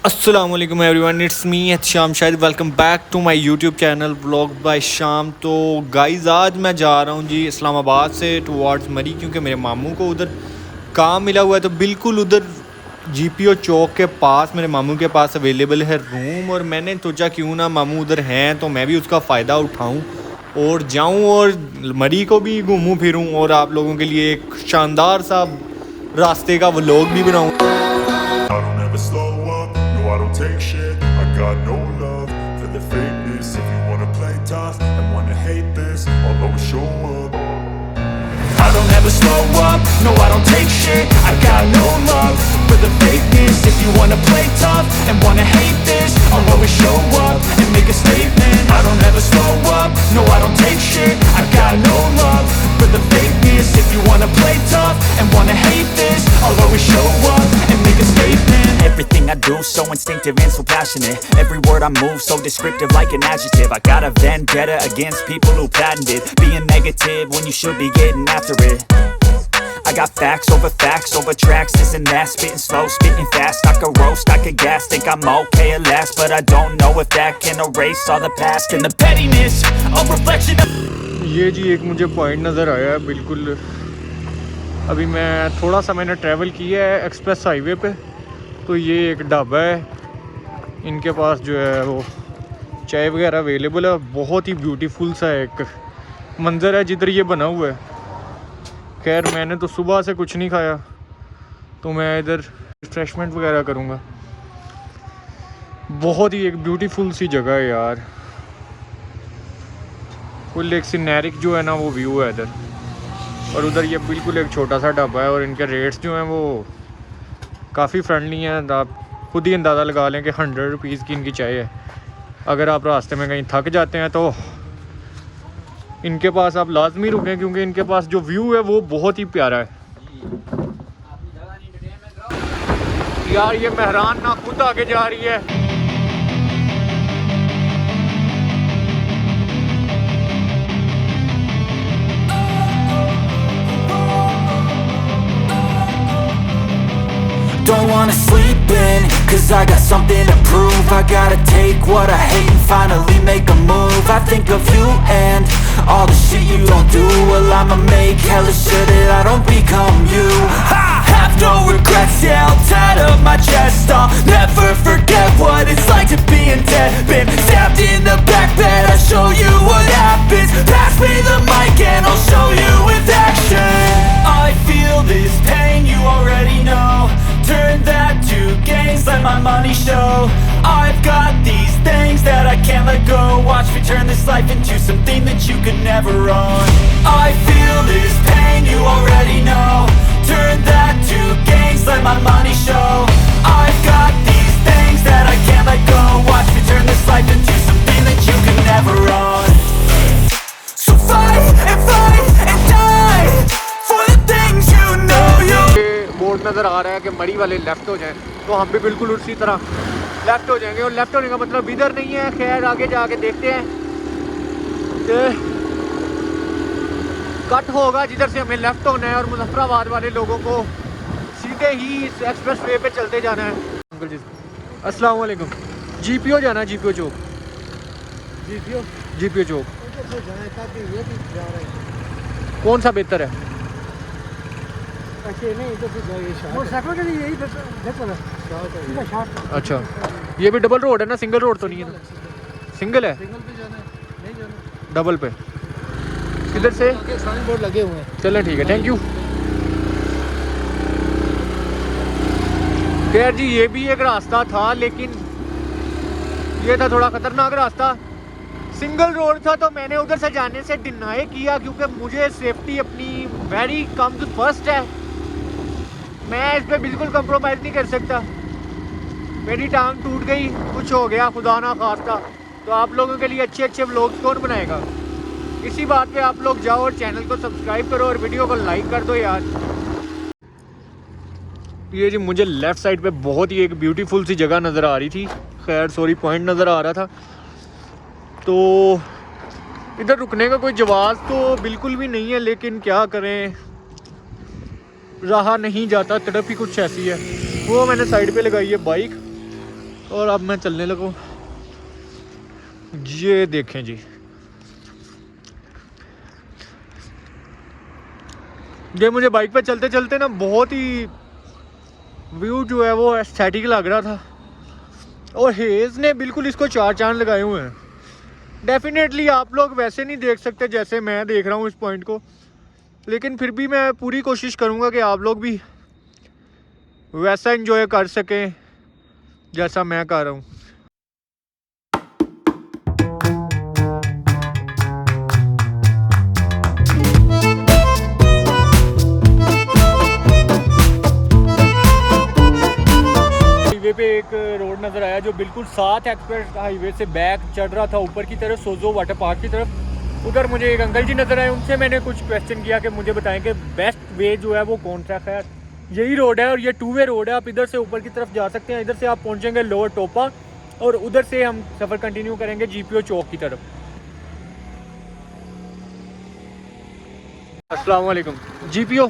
अस्सलाम वालेकुम everyone, it's me Sham शायद। Welcome back to my YouTube channel vlog by Sham. तो गाइस आज मैं जा रहा हूँ जी इस्लामाबाद से टुवर्ड्स मरी, क्योंकि मेरे मामू को उधर काम मिला हुआ है। तो बिल्कुल उधर जीपीओ चौक के पास मेरे मामू के पास अवेलेबल है रूम, और मैंने सोचा क्यों ना मामू उधर हैं तो मैं भी उसका फ़ायदा उठाऊँ और जाऊँ और मरी को भी घूमूँ फिरूँ और आप लोगों के लिए एक शानदार सा रास्ते का व्लॉग भी बनाऊँ। I don't take shit, I got no love for the fakeness. If you wanna play tough and wanna hate this, I'll always show up. I don't ever slow up, no I don't take shit. I got no love for the fakeness. If you wanna play tough and wanna hate this, I'll always show up and make a statement. I don't ever slow up, no I don't take shit. I got no love for the fakeness. If you wanna play tough and wanna hate this, I'll always show up and make a statement. Everything I do so instinctive and so passionate. Every word I move so descriptive like an adjective. I got a vendetta against people who patented being negative when you should be getting after it. I got facts over tracks, this and that. Spitting slow, spitting fast. I could roast, I could gas. Think I'm okay at last, but I don't know if that can erase all the past and the pettiness. A reflection of... ये जी एक मुझे point नज़र आया है बिल्कुल। अभी मैं थोड़ा सा मैंने ट्रैवल किया है एक्सप्रेस हाईवे पे, तो ये एक ढाबा है, इनके पास जो है वो चाय वगैरह अवेलेबल है। बहुत ही ब्यूटीफुल सा एक मंज़र है जिधर ये बना हुआ है। खैर मैंने तो सुबह से कुछ नहीं खाया, तो मैं इधर रिफ्रेशमेंट वगैरह करूँगा। बहुत ही एक ब्यूटीफुल सी जगह है यार। फुल एक सीनरिक जो है ना वो व्यू है इधर, और उधर ये बिल्कुल एक छोटा सा ढाबा है, और इनके रेट्स जो हैं वो काफ़ी फ्रेंडली हैं। आप खुद ही अंदाज़ा लगा लें कि 100 रुपीज़ की इनकी चाय है। अगर आप रास्ते में कहीं थक जाते हैं तो इनके पास आप लाजमी रुकें, क्योंकि इनके पास जो व्यू है वो बहुत ही प्यारा है यार। ये मेहरान ना खुद आगे जा रही है। Don't wanna sleep in, cause I got something to prove. I gotta take what I hate and finally make a move. I think of you and all the shit you don't do. Well, I'ma make hella sure that I don't become you. I have no regrets, yeah, I'll tie up my chest. I'll never forget what it's like to be in debt. Been stabbed in the back bed, I'll show you what happens. Pass me the mic and I'll show you with action. I feel this pain, you already know. Turn that to gains, let my money show. I've got these things that I can't let go. Watch me turn this life into something that you could never own. I feel this pain, you already know. Turn that to gains, let my money show. I've got these things that I can't let go. Watch me turn this life into something that you could never own. So fight and die for the things you know you. Board नज़र आ रहा है कि मरी वाले left हो जाएं, तो हम भी बिल्कुल उसी तरह लेफ़्ट हो जाएंगे। और लेफ़्ट होने का मतलब इधर नहीं है। खैर आगे जाके देखते हैं कि कट होगा जिधर से हमें लेफ़्ट होना है, और मुजफ्फराबाद वाले लोगों को सीधे ही इस एक्सप्रेस वे पे चलते जाना है। अंकल जी अस्सलाम वालेकुम। जीपीओ जाना है, जीपीओ चौक। जीपीओ चौक कौन सा बेहतर है? अच्छा ये भी डबल रोड है ना, सिंगल रोड तो नहीं है ना? सिंगल है, डबल पे किधर से साइन बोर्ड लगे हुए हैं। चलें ठीक है, थैंक यू। खैर जी ये भी एक रास्ता था, लेकिन ये था थोड़ा ख़तरनाक रास्ता। सिंगल रोड था तो मैंने उधर से जाने से डिनाई किया, क्योंकि मुझे सेफ्टी अपनी वेरी कम्स फर्स्ट है। मैं इस पर बिल्कुल कंप्रोमाइज़ नहीं कर सकता। मेरी टांग टूट गई, कुछ हो गया खुदा ना खास्ता, तो आप लोगों के लिए अच्छे अच्छे व्लॉग्स कौन बनाएगा? इसी बात पे आप लोग जाओ और चैनल को सब्सक्राइब करो और वीडियो को लाइक कर दो यार। ये जी मुझे लेफ़्ट साइड पे बहुत ही एक ब्यूटीफुल सी जगह नज़र आ रही थी। खैर सॉरी पॉइंट नज़र आ रहा था, तो इधर रुकने का कोई जवाज़ तो बिल्कुल भी नहीं है, लेकिन क्या करें, रहा नहीं जाता, तड़प ही कुछ ऐसी है। वो मैंने साइड पे लगाई है बाइक, और अब मैं चलने लगूँ। ये देखें जी, ये मुझे बाइक पे चलते चलते ना बहुत ही व्यू जो है वो एस्थेटिक लग रहा था, और हेज़ ने बिल्कुल इसको चार चांद लगाए हुए हैं। डेफिनेटली आप लोग वैसे नहीं देख सकते जैसे मैं देख रहा हूँ इस पॉइंट को, लेकिन फिर भी मैं पूरी कोशिश करूँगा कि आप लोग भी वैसा एंजॉय कर सकें जैसा मैं कर रहा हूँ। हाईवे पे एक रोड नज़र आया जो बिल्कुल साथ एक्सप्रेस हाईवे से बैक चढ़ रहा था ऊपर की तरफ, सोजो वाटर पार्क की तरफ। उधर मुझे एक अंकल जी नज़र आए, उनसे मैंने कुछ क्वेश्चन किया कि मुझे बताएं कि बेस्ट वे जो है वो कौन सा है। यही रोड है और ये 2 वे रोड है, आप इधर से ऊपर की तरफ जा सकते हैं, इधर से आप पहुंचेंगे लोअर टोपा और उधर से हम सफ़र कंटिन्यू करेंगे GPO चौक की तरफ। अस्सलाम वालेकुम। GPO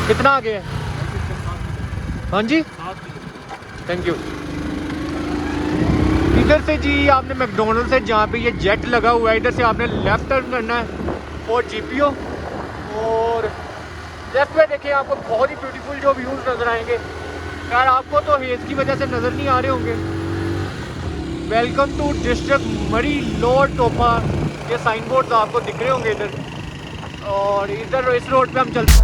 कितना आगे है? हाँ जी, थैंक यू। इधर से जी आपने मैकडोनल्ड से जहाँ पे ये जेट लगा हुआ है, इधर से आपने लेफ्ट टर्न करना है और GPO, और लेफ्ट में देखिए आपको बहुत ही ब्यूटीफुल जो व्यूज़ नज़र आएंगे। यार आपको तो हेज़ की वजह से नज़र नहीं आ रहे होंगे। वेलकम टू डिस्ट्रिक्ट मरी लोअर टोपा, ये साइन बोर्ड आपको दिख रहे होंगे इधर, और इधर इस रोड पे हम चलते।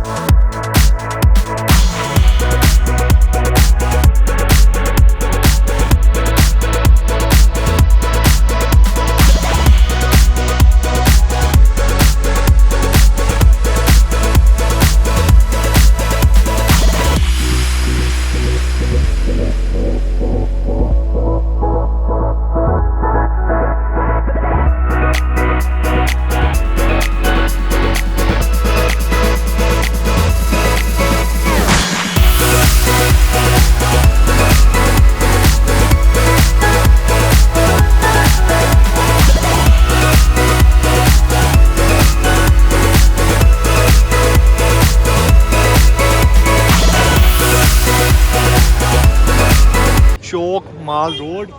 चौक माल रोड,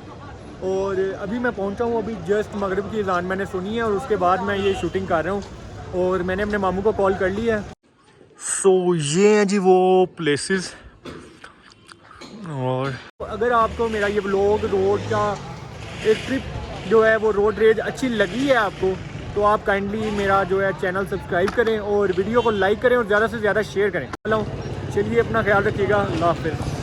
और अभी मैं पहुंचा हूँ। अभी जस्ट मगरिब की अज़ान मैंने सुनी है और उसके बाद मैं ये शूटिंग कर रहा हूँ और मैंने अपने मामू को कॉल कर लिया है। सो ये हैं जी वो प्लेसेस। और अगर आपको मेरा ये व्लॉग रोड का एक ट्रिप जो है वो रोड रेज अच्छी लगी है आपको, तो आप काइंडली मेरा जो है चैनल सब्सक्राइब करें और वीडियो को लाइक करें और ज़्यादा से ज़्यादा शेयर करें। चलिए अपना ख्याल रखिएगा, अल्लाह हाफ़िज़।